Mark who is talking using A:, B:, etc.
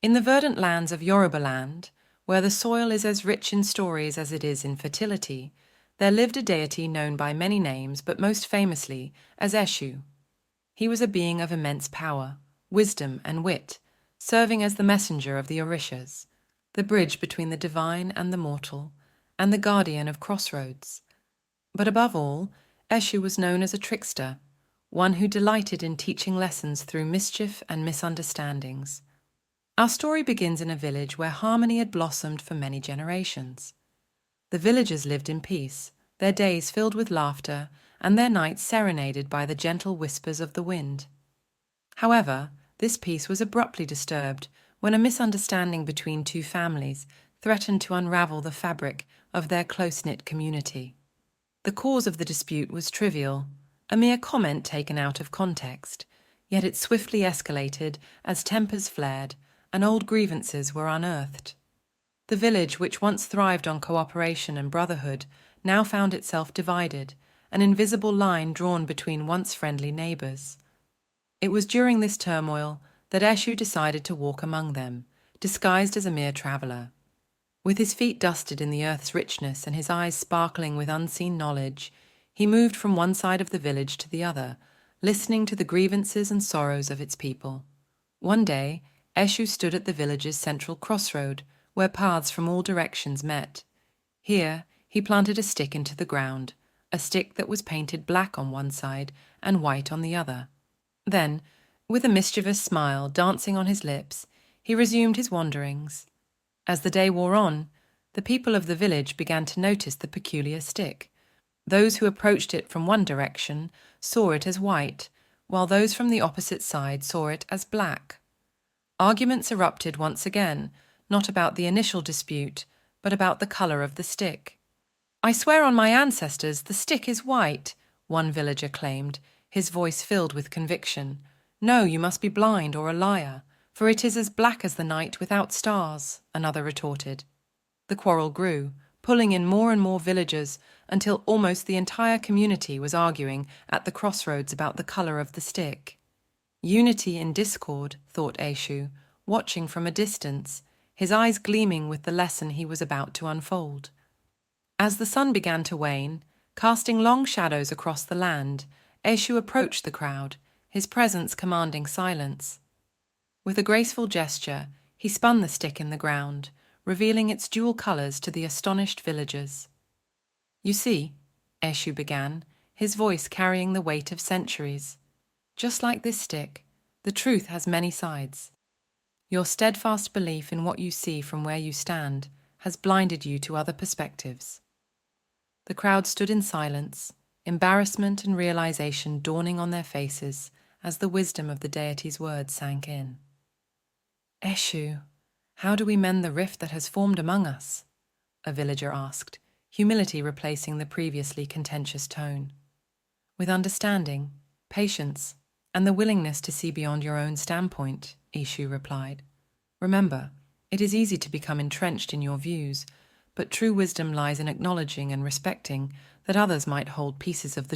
A: In the verdant lands of Yoruba land, where the soil is as rich in stories as it is in fertility, there lived a deity known by many names but most famously as Eshu. He was a being of immense power, wisdom and wit, serving as the messenger of the Orishas, the bridge between the divine and the mortal, and the guardian of crossroads. But above all, Eshu was known as a trickster, one who delighted in teaching lessons through mischief and misunderstandings. Our story begins in a village where harmony had blossomed for many generations. The villagers lived in peace, their days filled with laughter, and their nights serenaded by the gentle whispers of the wind. However, this peace was abruptly disturbed when a misunderstanding between two families threatened to unravel the fabric of their close-knit community. The cause of the dispute was trivial, a mere comment taken out of context, yet it swiftly escalated as tempers flared and old grievances were unearthed. The village, which once thrived on cooperation and brotherhood, now found itself divided, an invisible line drawn between once friendly neighbors. It was during this turmoil that Eshu decided to walk among them, disguised as a mere traveler. With his feet dusted in the earth's richness and his eyes sparkling with unseen knowledge, he moved from one side of the village to the other, listening to the grievances and sorrows of its people. One day, Eshu stood at the village's central crossroad, where paths from all directions met. Here, he planted a stick into the ground, a stick that was painted black on one side and white on the other. Then, with a mischievous smile dancing on his lips, he resumed his wanderings. As the day wore on, the people of the village began to notice the peculiar stick. Those who approached it from one direction saw it as white, while those from the opposite side saw it as black. Arguments erupted once again, not about the initial dispute, but about the colour of the stick. "I swear on my ancestors the stick is white," one villager claimed, his voice filled with conviction. "No, you must be blind or a liar, for it is as black as the night without stars," another retorted. The quarrel grew, pulling in more and more villagers until almost the entire community was arguing at the crossroads about the colour of the stick. Unity in discord, thought Eshu, watching from a distance, his eyes gleaming with the lesson he was about to unfold. As the sun began to wane, casting long shadows across the land, Eshu approached the crowd, his presence commanding silence. With a graceful gesture, he spun the stick in the ground, revealing its dual colours to the astonished villagers. "You see," Eshu began, his voice carrying the weight of centuries, "just like this stick, the truth has many sides. Your steadfast belief in what you see from where you stand has blinded you to other perspectives." The crowd stood in silence, embarrassment and realization dawning on their faces as the wisdom of the deity's words sank in. "Eshu, how do we mend the rift that has formed among us?" a villager asked, humility replacing the previously contentious tone. "With understanding, patience, and the willingness to see beyond your own standpoint," Eshu replied. "Remember, it is easy to become entrenched in your views, but true wisdom lies in acknowledging and respecting that others might hold pieces of the